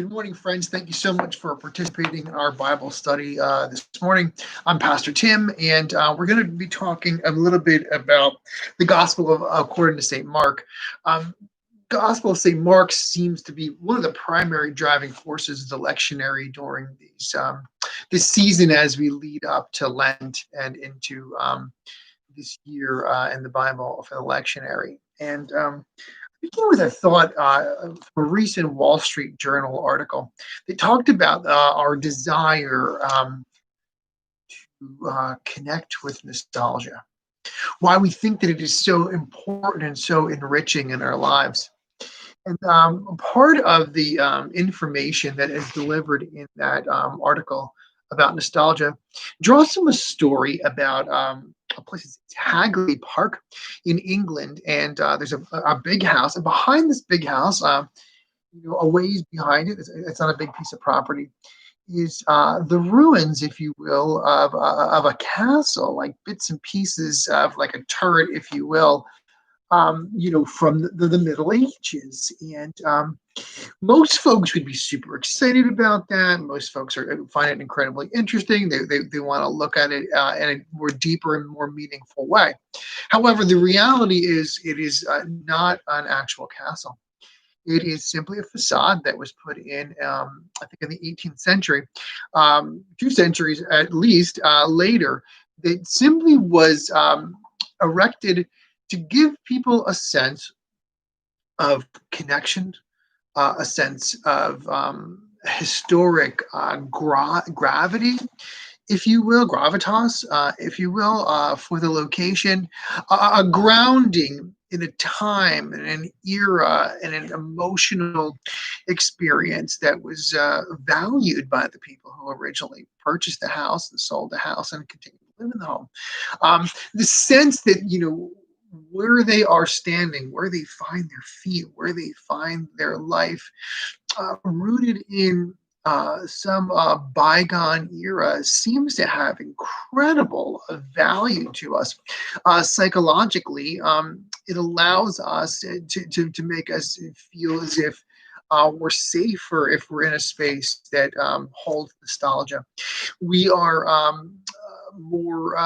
Good morning, friends. Thank you so much for participating in our Bible study this morning. I'm Pastor Tim, and we're going to be talking a little bit about the Gospel of according to St. Mark. Um, Gospel of St. Mark seems to be one of the primary driving forces of the lectionary during this season as we lead up to Lent and into this year in the Bible for the lectionary. And begin with a thought from a recent Wall Street Journal article. They talked about our desire to connect with nostalgia, why we think that it is so important and so enriching in our lives. And part of the information that is delivered in that article about nostalgia draws from a story about a place, it's Hagley Park in England. And there's a big house. And behind this big house, a ways behind it, it's not a big piece of property, is the ruins, if you will, of a castle, like bits and pieces of like a turret, if you will, from the Middle Ages. And most folks would be super excited about that. Most folks find it incredibly interesting. They want to look at it in a more deeper and more meaningful way. However, the reality is it is not an actual castle. It is simply a facade that was put in, I think, in the 18th century, 2 centuries at least later. That simply was erected to give people a sense of connection, a sense of historic gravity, if you will, gravitas, if you will, for the location, a grounding in a time and an era and an emotional experience that was valued by the people who originally purchased the house and sold the house and continued to live in the home. The sense that, where they are standing, where they find their feet, where they find their life, rooted in some bygone era, seems to have incredible value to us. Psychologically, it allows us to make us feel as if we're safer if we're in a space that holds nostalgia. We are more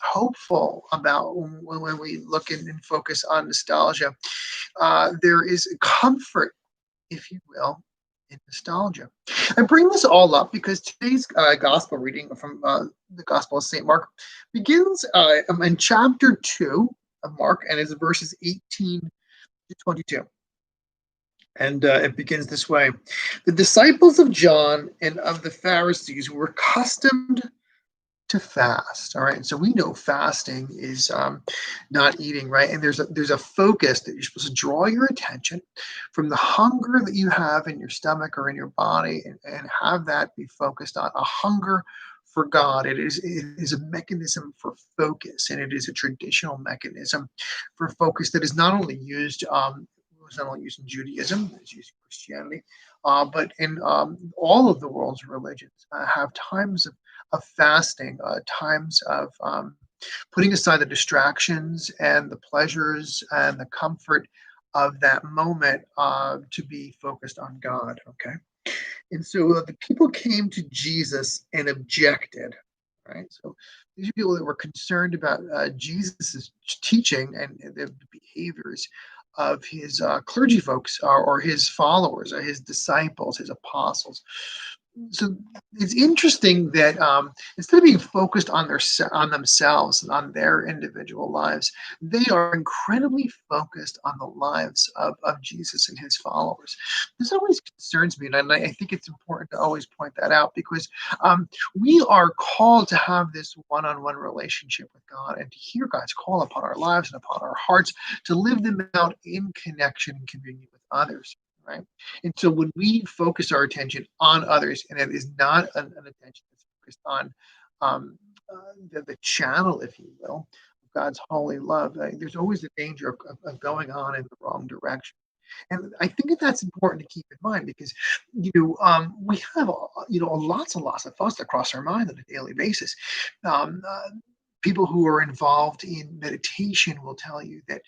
hopeful about when we look and focus on nostalgia. There is comfort, if you will, in nostalgia. I bring this all up because today's gospel reading from the Gospel of St. Mark begins in chapter 2 of Mark, and is verses 18 to 22. And it begins this way. The disciples of John and of the Pharisees were accustomed to fast. All right. So we know fasting is not eating, right? And there's a focus that you're supposed to draw your attention from the hunger that you have in your stomach or in your body, and have that be focused on a hunger for God. It is a mechanism for focus, and it is a traditional mechanism for focus that is not only used was not only used in Judaism, it's used in Christianity, but in all of the world's religions have times of fasting, times of putting aside the distractions and the pleasures and the comfort of that moment to be focused on God. Okay. And so the people came to Jesus and objected, right? So these are people that were concerned about Jesus's teaching and the behaviors of his clergy folks, or his followers, or his disciples, his apostles. So it's interesting that instead of being focused on on themselves and on their individual lives, they are incredibly focused on the lives of Jesus and his followers. This always concerns me, and I think it's important to always point that out, because we are called to have this one-on-one relationship with God, and to hear God's call upon our lives and upon our hearts, to live them out in connection and communion with others. Right. And so when we focus our attention on others, and it is not an attention that's focused on the channel, if you will, of God's holy love, there's always the danger of going on in the wrong direction. And I think that that's important to keep in mind, because we have lots and lots of thoughts that cross our mind on a daily basis. Um, uh, People who are involved in meditation will tell you that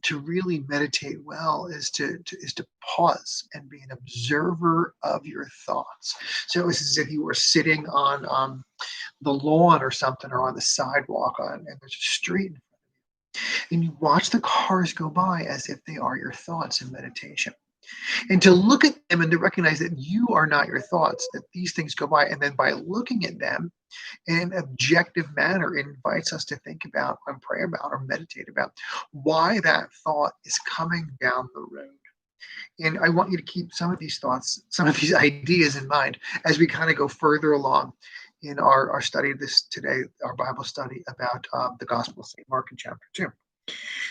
to really meditate well is to pause and be an observer of your thoughts. So it's as if you were sitting on the lawn or something, or on the sidewalk, and there's a street, and you watch the cars go by as if they are your thoughts in meditation, and to look at them and to recognize that you are not your thoughts, that these things go by. And then by looking at them in an objective manner, it invites us to think about and pray about or meditate about why that thought is coming down the road. And I want you to keep some of these thoughts, some of these ideas in mind as we kind of go further along in our study of this today, our Bible study about the Gospel of St. Mark in chapter 2.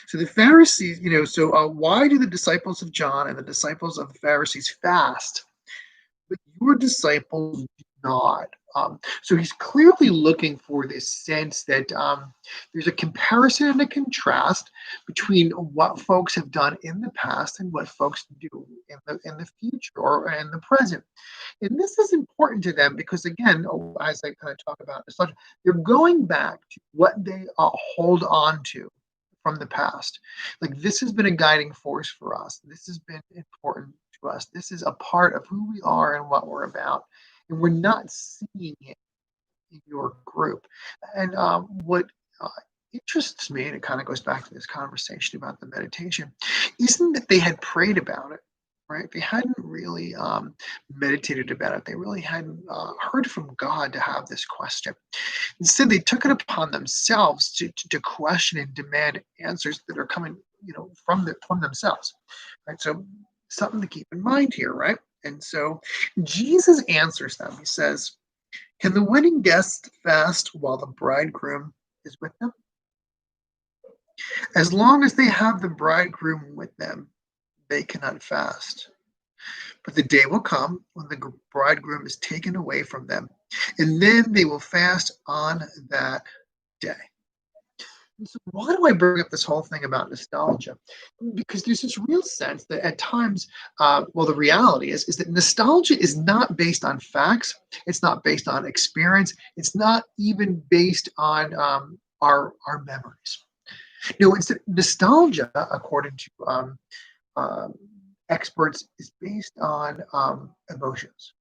So the Pharisees, why do the disciples of John and the disciples of the Pharisees fast, but your disciples do not? So he's clearly looking for this sense that there's a comparison and a contrast between what folks have done in the past and what folks do in the future or in the present. And this is important to them because, again, as I kind of talk about nostalgia, they're going back to what they hold on to from the past. Like, this has been a guiding force for us. This has been important to us. This is a part of who we are and what we're about. And we're not seeing it in your group. And what interests me, and it kind of goes back to this conversation about the meditation, isn't that they had prayed about it, right? They hadn't really meditated about it. They really hadn't heard from God to have this question. Instead, they took it upon themselves to question and demand answers that are coming, from themselves, right? So something to keep in mind here, right? And so Jesus answers them. He says, "Can the wedding guests fast while the bridegroom is with them? As long as they have the bridegroom with them, they cannot fast. But the day will come when the bridegroom is taken away from them, and then they will fast on that day." So why do I bring up this whole thing about nostalgia? Because there's this real sense that at times, the reality is that nostalgia is not based on facts. It's not based on experience. It's not even based on our memories. No, instead, nostalgia, according to experts, is based on emotions.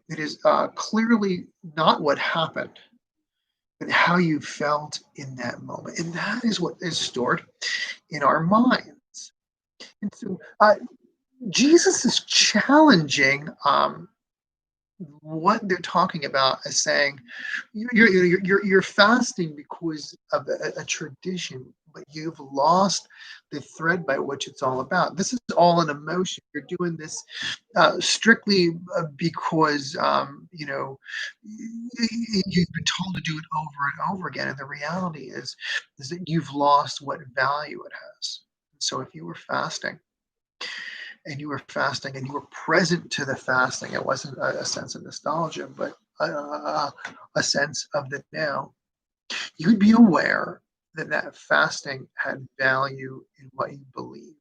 It is clearly not what happened, but how you felt in that moment. And that is what is stored in our minds. And so Jesus is challenging what they're talking about as saying you're fasting because of a tradition, but you've lost the thread by which it's all about. This is all an emotion. You're doing this strictly because you've been told to do it over and over again, and the reality is that you've lost what value it has. So if you were fasting and you were present to the fasting. It wasn't a sense of nostalgia, but a sense of the now. You would be aware that that fasting had value in what you believed.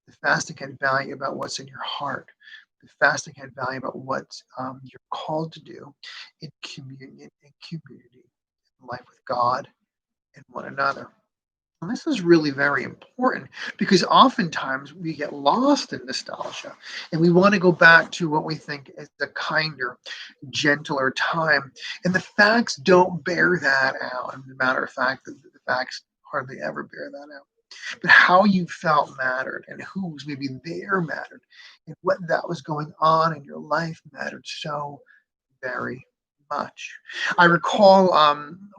The fasting had value about what's in your heart. The fasting had value about what you're called to do in communion, in community, in life with God and one another. And this is really very important because oftentimes we get lost in nostalgia and we want to go back to what we think is a kinder, gentler time. And the facts don't bear that out. And as a matter of fact, the facts hardly ever bear that out. But how you felt mattered, and who was maybe there mattered, and what that was going on in your life mattered so very much. I recall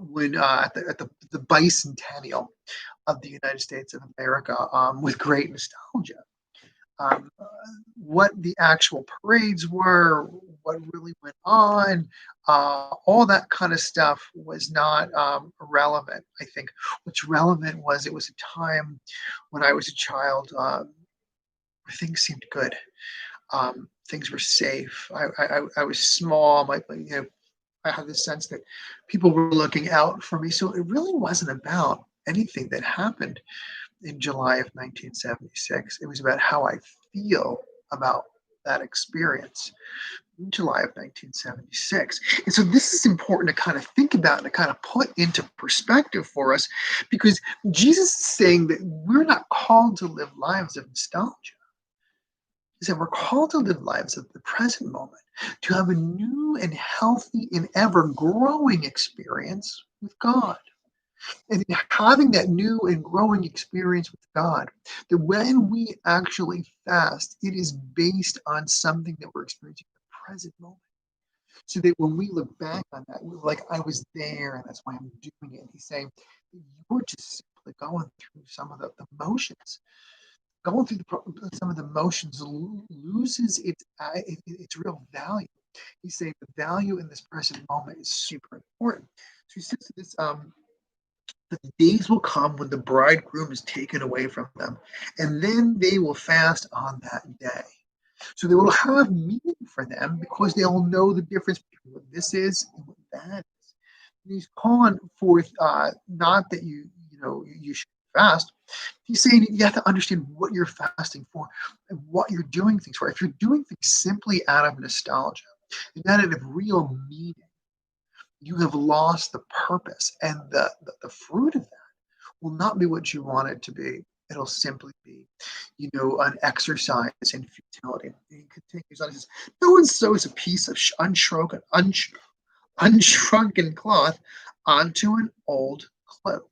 when at the bicentennial of the United States of America, with great nostalgia. Um, uh, what the actual parades were, what really went on, all that kind of stuff was not relevant. I think what's relevant was it was a time when I was a child where things seemed good. Things were safe. I was small. I had this sense that people were looking out for me. So it really wasn't about anything that happened in July of 1976. It was about how I feel about that experience. in July of 1976. And so this is important to kind of think about and to kind of put into perspective for us because Jesus is saying that we're not called to live lives of nostalgia. He said we're called to live lives of the present moment, to have a new and healthy and ever growing experience with God. And in having that new and growing experience with God, that when we actually fast, it is based on something that we're experiencing in the present moment. So that when we look back on that, we're like, I was there, and that's why I'm doing it. And he's saying, you're just simply going through some of the motions. Going through some of the motions loses its real value. He's saying the value in this present moment is super important. So he says this the days will come when the bridegroom is taken away from them, and then they will fast on that day. So they will have meaning for them because they will know the difference between what this is and what that is. And he's calling forth not that you should fast. He's saying you have to understand what you're fasting for and what you're doing things for. If you're doing things simply out of nostalgia and not out of real meaning, you have lost the purpose, and the fruit of that will not be what you want it to be. It'll simply be, an exercise in futility. And he continues on. He says, "No one sews a piece of unshrunken cloth onto an old cloak."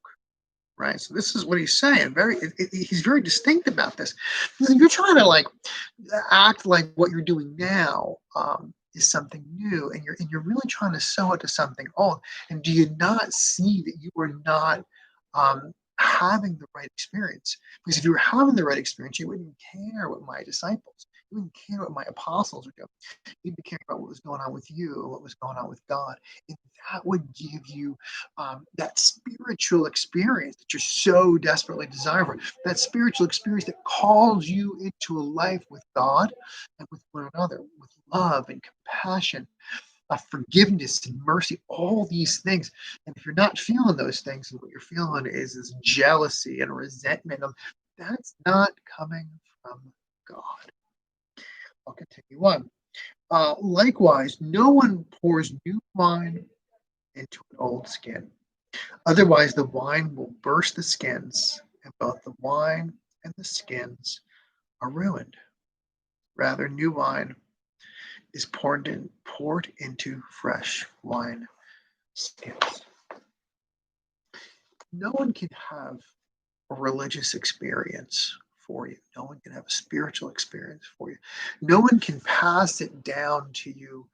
Right. So this is what he's saying. He's very distinct about this. Because if you're trying to act like what you're doing now is something new, and you're really trying to sew it to something old, and do you not see that you are not having the right experience? Because if you were having the right experience, you wouldn't care what my disciples, you wouldn't care what my apostles are doing. You'd be caring about what was going on with you, what was going on with God, and that would give you that spiritual experience that you're so desperately desiring. That spiritual experience that calls you into a life with God and with one another, with love and compassion, forgiveness and mercy, all these things. And if you're not feeling those things, and what you're feeling is jealousy and resentment, that's not coming from God. I'll continue on. Likewise, no one pours new wine into an old skin. Otherwise, the wine will burst the skins, and both the wine and the skins are ruined. Rather, new wine is poured into fresh wine skins. No one can have a religious experience for you. No one can have a spiritual experience for you. No one can pass it down to you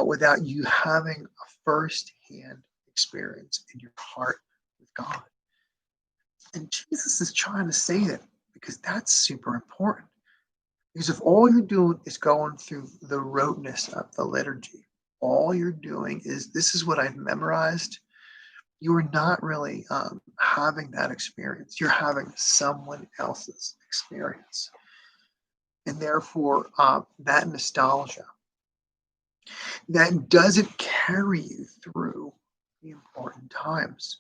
without you having a first-hand experience in your heart with God. And Jesus is trying to say that because that's super important. Because if all you're doing is going through the roteness of the liturgy, all you're doing is this is what I've memorized, you are not really having that experience. You're having someone else's experience. And therefore, that nostalgia that doesn't carry you through the important times.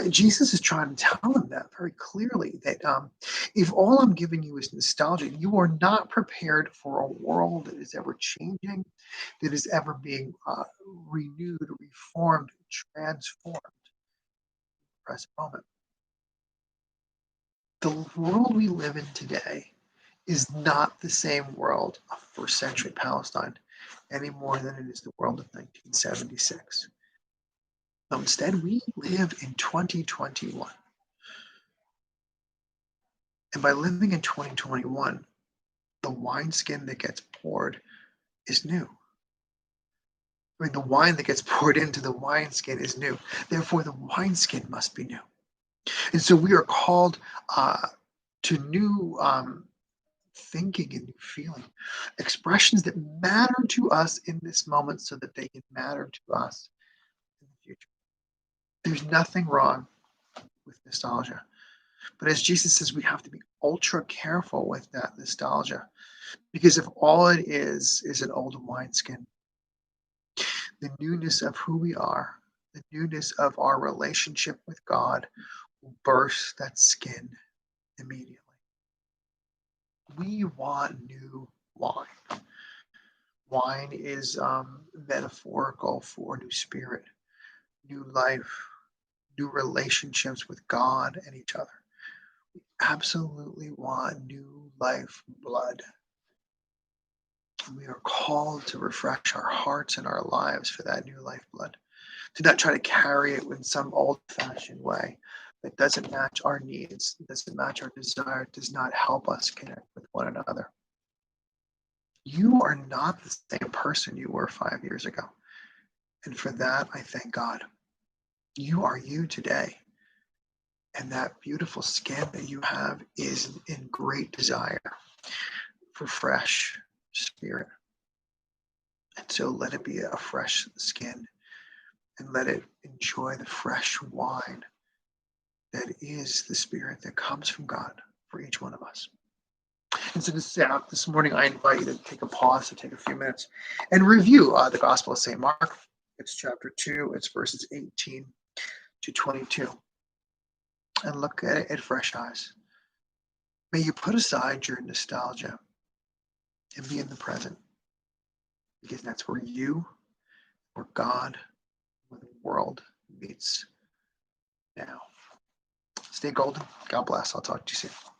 Jesus is trying to tell him that very clearly that if all I'm giving you is nostalgia, you are not prepared for a world that is ever changing, that is ever being renewed, reformed, transformed in the present moment. The world we live in today is not the same world of first century Palestine any more than it is the world of 1976. No, instead, we live in 2021. And by living in 2021, the wineskin that gets poured is new. I mean, the wine that gets poured into the wineskin is new. Therefore, the wineskin must be new. And so we are called to new thinking and new feeling, expressions that matter to us in this moment so that they can matter to us in the future. There's nothing wrong with nostalgia. But as Jesus says, we have to be ultra careful with that nostalgia. Because if all it is an old wineskin, the newness of who we are, the newness of our relationship with God will burst that skin immediately. We want new wine. Wine is metaphorical for new spirit, new life, new relationships with God and each other. Absolutely want new life blood. We are called to refresh our hearts and our lives for that new life blood, to not try to carry it in some old fashioned way that doesn't match our needs, doesn't match our desire, does not help us connect with one another. You are not the same person you were 5 years ago. And for that, I thank God. You are you today. And that beautiful skin that you have is in great desire for fresh spirit. And so let it be a fresh skin and let it enjoy the fresh wine that is the spirit that comes from God for each one of us. And so this morning, I invite you to take a pause, to take a few minutes and review the Gospel of St. Mark. It's chapter 2, it's verses 18 to 22. And look at it at fresh eyes. May you put aside your nostalgia and be in the present, because that's where you, where God, where the world meets now. Stay golden. God bless. I'll talk to you soon.